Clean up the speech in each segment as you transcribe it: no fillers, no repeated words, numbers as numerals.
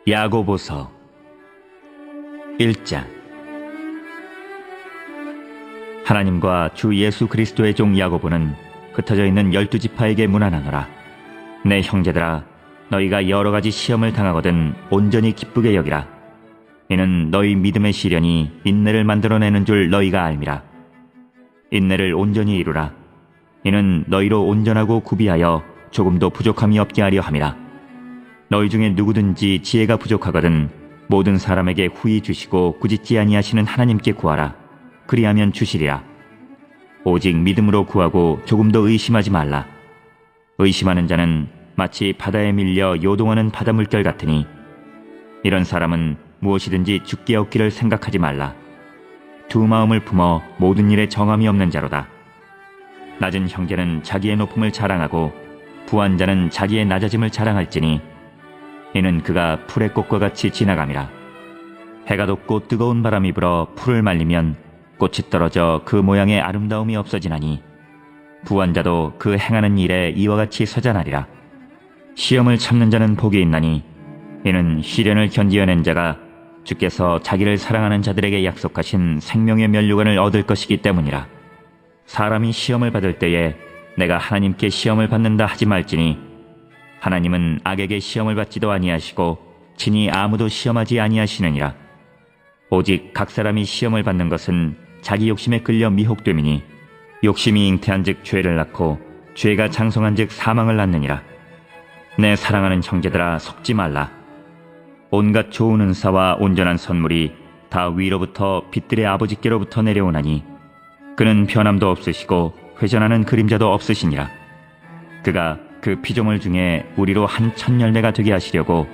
야고보서 1장. 하나님과 주 예수 그리스도의 종 야고보는 흩어져 있는 12지파에게 문안하노라. 내 형제들아, 너희가 여러 가지 시험을 당하거든 온전히 기쁘게 여기라. 이는 너희 믿음의 시련이 인내를 만들어내는 줄 너희가 알미라. 인내를 온전히 이루라. 이는 너희로 온전하고 구비하여 조금도 부족함이 없게 하려 함이라. 너희 중에 누구든지 지혜가 부족하거든 모든 사람에게 후히 주시고 꾸짖지 아니하시는 하나님께 구하라. 그리하면 주시리라. 오직 믿음으로 구하고 조금도 의심하지 말라. 의심하는 자는 마치 바다에 밀려 요동하는 바다 물결 같으니 이런 사람은 무엇이든지 죽게 얻기를 생각하지 말라. 두 마음을 품어 모든 일에 정함이 없는 자로다. 낮은 형제는 자기의 높음을 자랑하고 부한 자는 자기의 낮아짐을 자랑할지니 이는 그가 풀의 꽃과 같이 지나감이라. 해가 돋고 뜨거운 바람이 불어 풀을 말리면 꽃이 떨어져 그 모양의 아름다움이 없어지나니 부한 자도 그 행하는 일에 이와 같이 서자나리라. 시험을 참는 자는 복이 있나니 이는 시련을 견디어낸 자가 주께서 자기를 사랑하는 자들에게 약속하신 생명의 면류관을 얻을 것이기 때문이라. 사람이 시험을 받을 때에 내가 하나님께 시험을 받는다 하지 말지니 하나님은 악에게 시험을 받지도 아니하시고 친히 아무도 시험하지 아니하시느니라. 오직 각 사람이 시험을 받는 것은 자기 욕심에 끌려 미혹됨이니 욕심이 잉태한즉 죄를 낳고 죄가 장성한즉 사망을 낳느니라. 내 사랑하는 형제들아, 속지 말라. 온갖 좋은 은사와 온전한 선물이 다 위로부터 빛들의 아버지께로부터 내려오나니 그는 변함도 없으시고 회전하는 그림자도 없으시니라. 그가 그 피조물 중에 우리로 한 첫 열매가 되게 하시려고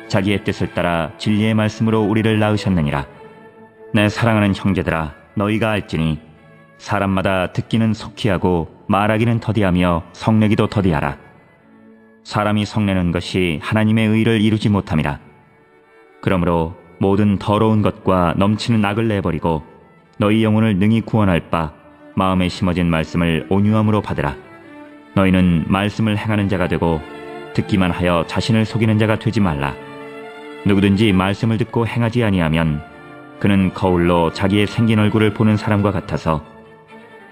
자기의 뜻을 따라 진리의 말씀으로 우리를 낳으셨느니라. 내 사랑하는 형제들아, 너희가 알지니 사람마다 듣기는 속히 하고 말하기는 더디하며 성내기도 더디하라. 사람이 성내는 것이 하나님의 의를 이루지 못함이라. 그러므로 모든 더러운 것과 넘치는 악을 내버리고 너희 영혼을 능히 구원할 바 마음에 심어진 말씀을 온유함으로 받으라. 너희는 말씀을 행하는 자가 되고 듣기만 하여 자신을 속이는 자가 되지 말라. 누구든지 말씀을 듣고 행하지 아니하면 그는 거울로 자기의 생긴 얼굴을 보는 사람과 같아서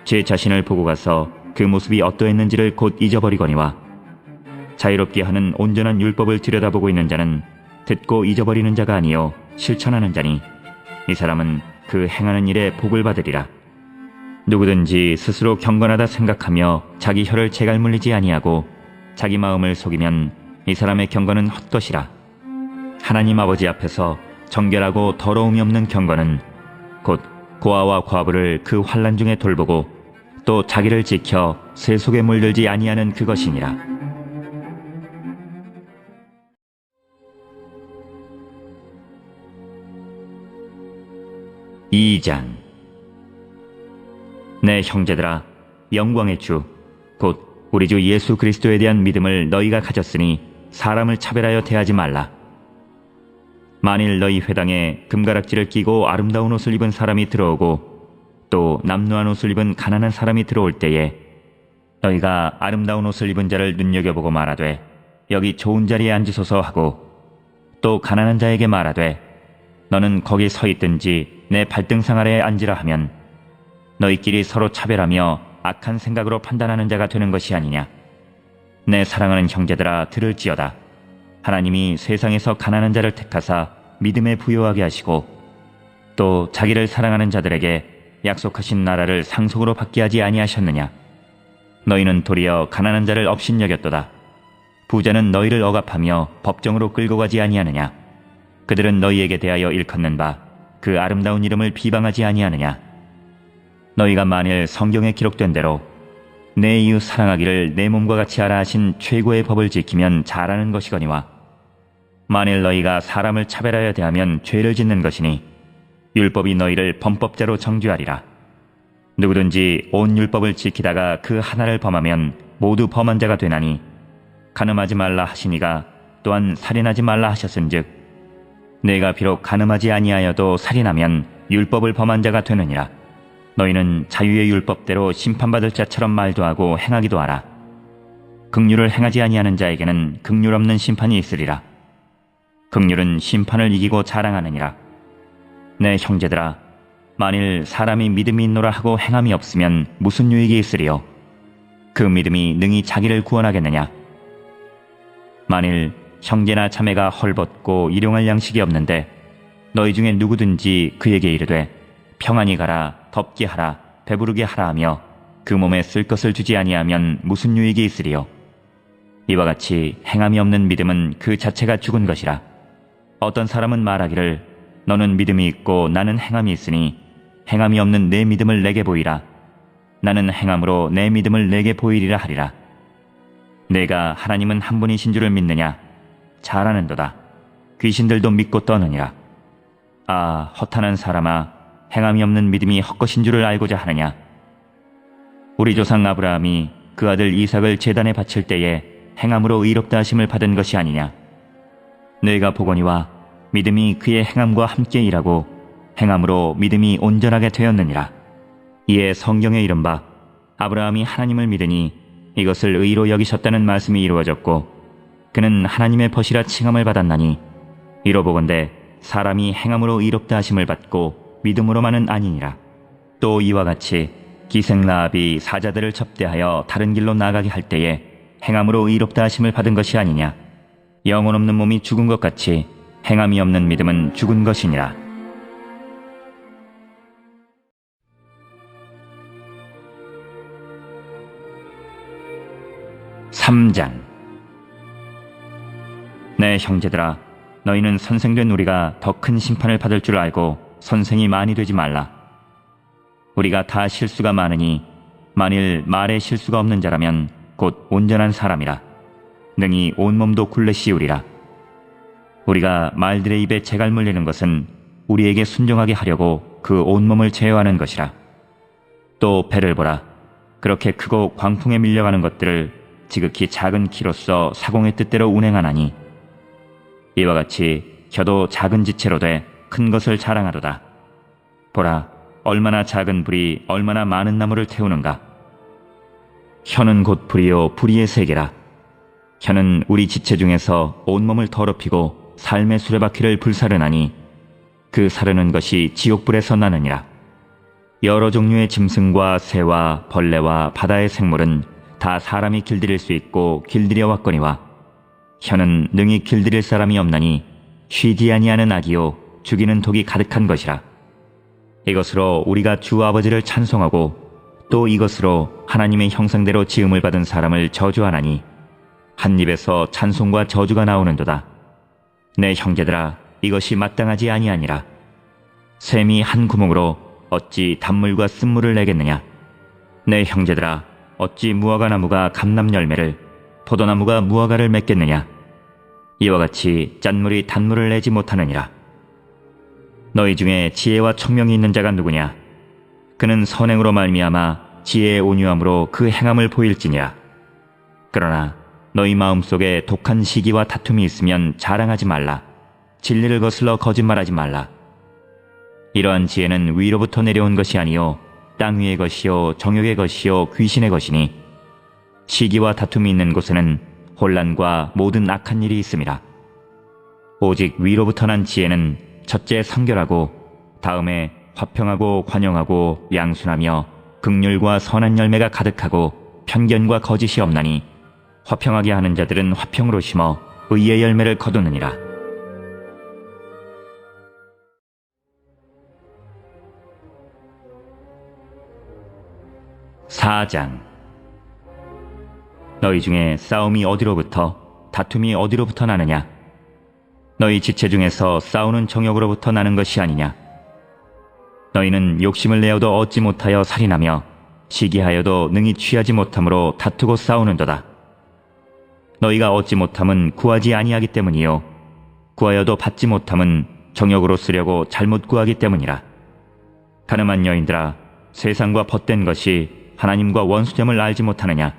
제 자신을 보고 가서 그 모습이 어떠했는지를 곧 잊어버리거니와 자유롭게 하는 온전한 율법을 들여다보고 있는 자는 듣고 잊어버리는 자가 아니요 실천하는 자니 이 사람은 그 행하는 일에 복을 받으리라. 누구든지 스스로 경건하다 생각하며 자기 혀를 재갈 물리지 아니하고 자기 마음을 속이면 이 사람의 경건은 헛것이라. 하나님 아버지 앞에서 정결하고 더러움이 없는 경건은 곧 고아와 과부를 그 환난 중에 돌보고 또 자기를 지켜 새 속에 물들지 아니하는 그것이니라. 이 장. 내 형제들아, 영광의 주 곧 우리 주 예수 그리스도에 대한 믿음을 너희가 가졌으니 사람을 차별하여 대하지 말라. 만일 너희 회당에 금가락지를 끼고 아름다운 옷을 입은 사람이 들어오고 또 남루한 옷을 입은 가난한 사람이 들어올 때에 너희가 아름다운 옷을 입은 자를 눈여겨보고 말하되 여기 좋은 자리에 앉으소서 하고 또 가난한 자에게 말하되 너는 거기 서 있든지 내 발등상 아래에 앉으라 하면 너희끼리 서로 차별하며 악한 생각으로 판단하는 자가 되는 것이 아니냐. 내 사랑하는 형제들아, 들을지어다. 하나님이 세상에서 가난한 자를 택하사 믿음에 부요하게 하시고 또 자기를 사랑하는 자들에게 약속하신 나라를 상속으로 받게 하지 아니하셨느냐. 너희는 도리어 가난한 자를 업신여겼도다. 부자는 너희를 억압하며 법정으로 끌고 가지 아니하느냐. 그들은 너희에게 대하여 일컫는 바 그 아름다운 이름을 비방하지 아니하느냐. 너희가 만일 성경에 기록된 대로 내 이웃 사랑하기를 내 몸과 같이 하라 하신 최고의 법을 지키면 잘하는 것이거니와 만일 너희가 사람을 차별하여 대하면 죄를 짓는 것이니 율법이 너희를 범법자로 정죄하리라. 누구든지 온 율법을 지키다가 그 하나를 범하면 모두 범한 자가 되나니 간음하지 말라 하시니가 또한 살인하지 말라 하셨은즉 내가 비록 간음하지 아니하여도 살인하면 율법을 범한 자가 되느니라. 너희는 자유의 율법대로 심판받을 자처럼 말도 하고 행하기도 하라. 긍휼을 행하지 아니하는 자에게는 긍휼 없는 심판이 있으리라. 긍휼은 심판을 이기고 자랑하느니라. 내 형제들아, 만일 사람이 믿음이 있노라 하고 행함이 없으면 무슨 유익이 있으리요? 그 믿음이 능히 자기를 구원하겠느냐? 만일 형제나 자매가 헐벗고 일용할 양식이 없는데 너희 중에 누구든지 그에게 이르되 평안히 가라, 덥게 하라, 배부르게 하라 하며 그 몸에 쓸 것을 주지 아니하면 무슨 유익이 있으리요? 이와 같이 행함이 없는 믿음은 그 자체가 죽은 것이라. 어떤 사람은 말하기를 너는 믿음이 있고 나는 행함이 있으니 행함이 없는 내 믿음을 내게 보이라. 나는 행함으로 내 믿음을 내게 보이리라 하리라. 내가 하나님은 한 분이신 줄을 믿느냐? 잘하는도다. 귀신들도 믿고 떠느니라. 아, 허탄한 사람아, 행함이 없는 믿음이 헛것인 줄을 알고자 하느냐? 우리 조상 아브라함이 그 아들 이삭을 제단에 바칠 때에 행함으로 의롭다 하심을 받은 것이 아니냐? 내가 보거니와 믿음이 그의 행함과 함께 일하고 행함으로 믿음이 온전하게 되었느니라. 이에 성경에 이른 바 아브라함이 하나님을 믿으니 이것을 의로 여기셨다는 말씀이 이루어졌고 그는 하나님의 벗이라 칭함을 받았나니 이로보건대 사람이 행함으로 의롭다 하심을 받고 믿음으로만은 아니니라. 또 이와 같이 기생 라합이 사자들을 접대하여 다른 길로 나가게 할 때에 행함으로 의롭다 하심을 받은 것이 아니냐? 영혼 없는 몸이 죽은 것 같이 행함이 없는 믿음은 죽은 것이니라. (3장) 내 형제들아, 너희는 선생된 우리가 더 큰 심판을 받을 줄 알고 선생이 많이 되지 말라. 우리가 다 실수가 많으니 만일 말에 실수가 없는 자라면 곧 온전한 사람이라. 능히 온몸도 굴레 씌우리라. 우리가 말들의 입에 재갈 물리는 것은 우리에게 순종하게 하려고 그 온몸을 제어하는 것이라. 또 배를 보라. 그렇게 크고 광풍에 밀려가는 것들을 지극히 작은 키로써 사공의 뜻대로 운행하나니 이와 같이 혀도 작은 지체로 돼 큰 것을 자랑하도다. 보라, 얼마나 작은 불이 얼마나 많은 나무를 태우는가. 혀는 곧 불이요 불의의 세계라. 혀는 우리 지체 중에서 온몸을 더럽히고 삶의 수레바퀴를 불사르나니 그 사르는 것이 지옥불에서 나느니라. 여러 종류의 짐승과 새와 벌레와 바다의 생물은 다 사람이 길들일 수 있고 길들여 왔거니와 혀는 능히 길들일 사람이 없나니 쉬지 아니하는 악이요 죽이는 독이 가득한 것이라. 이것으로 우리가 주 아버지를 찬송하고 또 이것으로 하나님의 형상대로 지음을 받은 사람을 저주하나니 한 입에서 찬송과 저주가 나오는도다. 내 형제들아, 이것이 마땅하지 아니하니라. 샘이 한 구멍으로 어찌 단물과 쓴물을 내겠느냐? 내 형제들아, 어찌 무화과 나무가 감람 열매를, 포도나무가 무화과를 맺겠느냐? 이와 같이 짠물이 단물을 내지 못하느니라. 너희 중에 지혜와 청명이 있는 자가 누구냐? 그는 선행으로 말미암아 지혜의 온유함으로 그 행함을 보일지니라. 그러나 너희 마음속에 독한 시기와 다툼이 있으면 자랑하지 말라. 진리를 거슬러 거짓말하지 말라. 이러한 지혜는 위로부터 내려온 것이 아니요 땅 위의 것이요 정욕의 것이요 귀신의 것이니 시기와 다툼이 있는 곳에는 혼란과 모든 악한 일이 있음이라. 오직 위로부터 난 지혜는 첫째 성결하고 다음에 화평하고 관용하고 양순하며 긍휼과 선한 열매가 가득하고 편견과 거짓이 없나니 화평하게 하는 자들은 화평으로 심어 의의 열매를 거두느니라. (4장) 너희 중에 싸움이 어디로부터 다툼이 어디로부터 나느냐? 너희 지체 중에서 싸우는 정욕으로부터 나는 것이 아니냐? 너희는 욕심을 내어도 얻지 못하여 살인하며 시기하여도 능히 취하지 못함으로 다투고 싸우는도다. 너희가 얻지 못함은 구하지 아니하기 때문이요 구하여도 받지 못함은 정욕으로 쓰려고 잘못 구하기 때문이라. 가늠한 여인들아, 세상과 벗된 것이 하나님과 원수됨을 알지 못하느냐?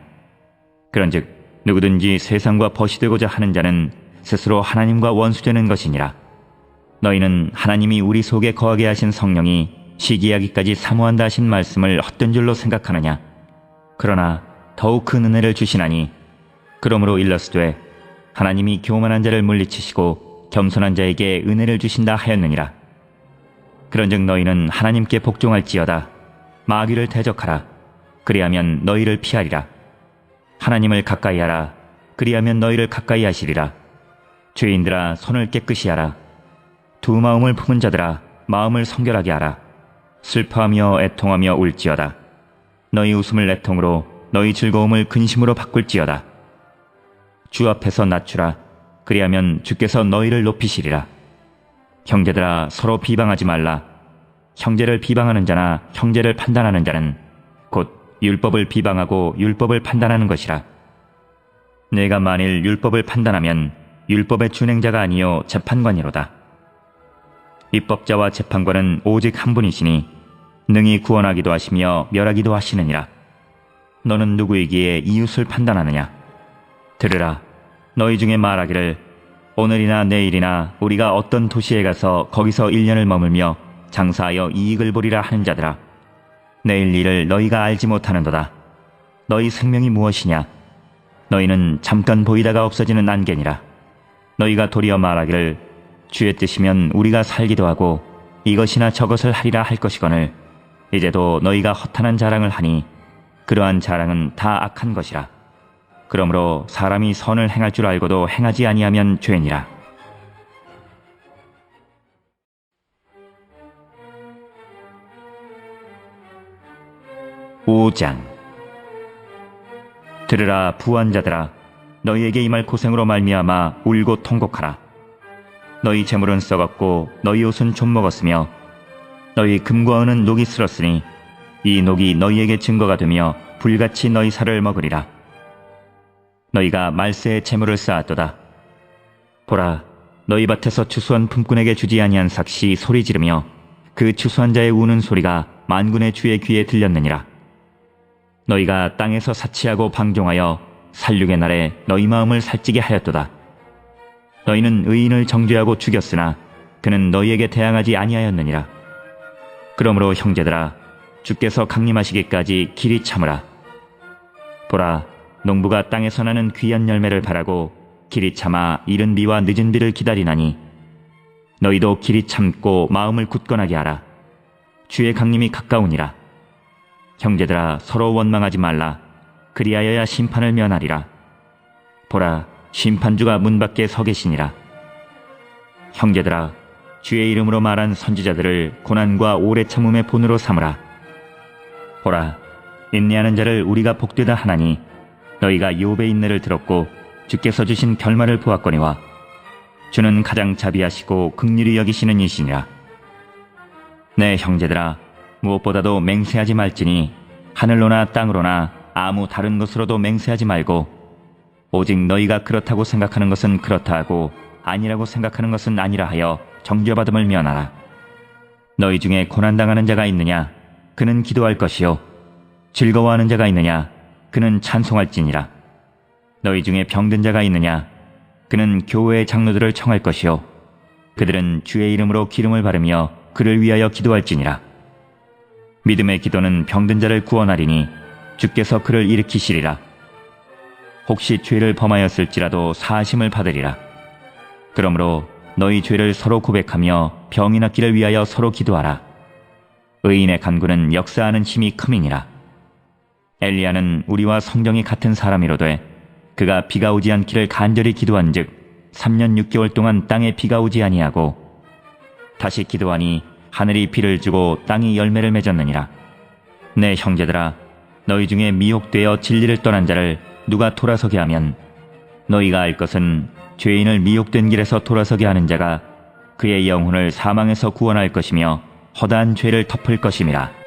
그런즉 누구든지 세상과 벗이 되고자 하는 자는 스스로 하나님과 원수되는 것이니라. 너희는 하나님이 우리 속에 거하게 하신 성령이 시기하기까지 사모한다 하신 말씀을 헛된 줄로 생각하느냐? 그러나 더욱 큰 은혜를 주시나니 그러므로 일러스되 하나님이 교만한 자를 물리치시고 겸손한 자에게 은혜를 주신다 하였느니라. 그런즉 너희는 하나님께 복종할지어다. 마귀를 대적하라. 그리하면 너희를 피하리라. 하나님을 가까이 하라. 그리하면 너희를 가까이 하시리라. 죄인들아, 손을 깨끗이 하라. 두 마음을 품은 자들아, 마음을 성결하게 하라. 슬퍼하며 애통하며 울지어다. 너희 웃음을 애통으로, 너희 즐거움을 근심으로 바꿀지어다. 주 앞에서 낮추라. 그리하면 주께서 너희를 높이시리라. 형제들아, 서로 비방하지 말라. 형제를 비방하는 자나 형제를 판단하는 자는 곧 율법을 비방하고 율법을 판단하는 것이라. 내가 만일 율법을 판단하면 율법의 준행자가 아니요 재판관이로다. 입법자와 재판관은 오직 한 분이시니 능히 구원하기도 하시며 멸하기도 하시느니라. 너는 누구이기에 이웃을 판단하느냐? 들으라. 너희 중에 말하기를 오늘이나 내일이나 우리가 어떤 도시에 가서 거기서 1년을 머물며 장사하여 이익을 보리라 하는 자들아, 내일 일을 너희가 알지 못하는도다. 너희 생명이 무엇이냐? 너희는 잠깐 보이다가 없어지는 안개니라. 너희가 도리어 말하기를 주의 뜻이면 우리가 살기도 하고 이것이나 저것을 하리라 할 것이거늘 이제도 너희가 허탄한 자랑을 하니 그러한 자랑은 다 악한 것이라. 그러므로 사람이 선을 행할 줄 알고도 행하지 아니하면 죄니라. 오장. 들으라 부한 자들아, 너희에게 임할 고생으로 말미암아 울고 통곡하라. 너희 재물은 썩었고 너희 옷은 좀 먹었으며 너희 금과 은은 녹이 슬었으니 이 녹이 너희에게 증거가 되며 불같이 너희 살을 먹으리라. 너희가 말세에 재물을 쌓았도다. 보라, 너희 밭에서 추수한 품꾼에게 주지 아니한 삭시 소리 지르며 그 추수한 자의 우는 소리가 만군의 주의 귀에 들렸느니라. 너희가 땅에서 사치하고 방종하여 살육의 날에 너희 마음을 살찌게 하였도다. 너희는 의인을 정죄하고 죽였으나 그는 너희에게 대항하지 아니하였느니라. 그러므로 형제들아, 주께서 강림하시기까지 길이 참으라. 보라, 농부가 땅에서 나는 귀한 열매를 바라고 길이 참아 이른 비와 늦은 비를 기다리나니 너희도 길이 참고 마음을 굳건하게 하라. 주의 강림이 가까우니라. 형제들아, 서로 원망하지 말라. 그리하여야 심판을 면하리라. 보라, 심판주가 문 밖에 서 계시니라. 형제들아, 주의 이름으로 말한 선지자들을 고난과 오래 참음의 본으로 삼으라. 보라, 인내하는 자를 우리가 복되다 하나니 너희가 욥의 인내를 들었고 주께서 주신 결말을 보았거니와 주는 가장 자비하시고 긍휼히 여기시는 이시니라. 내 형제들아, 무엇보다도 맹세하지 말지니 하늘로나 땅으로나 아무 다른 것으로도 맹세하지 말고 오직 너희가 그렇다고 생각하는 것은 그렇다 하고 아니라고 생각하는 것은 아니라 하여 정죄받음을 면하라. 너희 중에 고난당하는 자가 있느냐? 그는 기도할 것이요. 즐거워하는 자가 있느냐? 그는 찬송할지니라. 너희 중에 병든 자가 있느냐? 그는 교회의 장로들을 청할 것이요. 그들은 주의 이름으로 기름을 바르며 그를 위하여 기도할지니라. 믿음의 기도는 병든 자를 구원하리니 주께서 그를 일으키시리라. 혹시 죄를 범하였을지라도 사하심을 받으리라. 그러므로 너희 죄를 서로 고백하며 병이 낫기를 위하여 서로 기도하라. 의인의 간구는 역사하는 힘이 큼이니라. 엘리야는 우리와 성경이 같은 사람이로되 그가 비가 오지 않기를 간절히 기도한즉 3년 6개월 동안 땅에 비가 오지 아니하고 다시 기도하니 하늘이 비를 주고 땅이 열매를 맺었느니라. 내 형제들아, 너희 중에 미혹되어 진리를 떠난 자를 누가 돌아서게 하면 너희가 알 것은 죄인을 미혹된 길에서 돌아서게 하는 자가 그의 영혼을 사망에서 구원할 것이며 허다한 죄를 덮을 것임이라.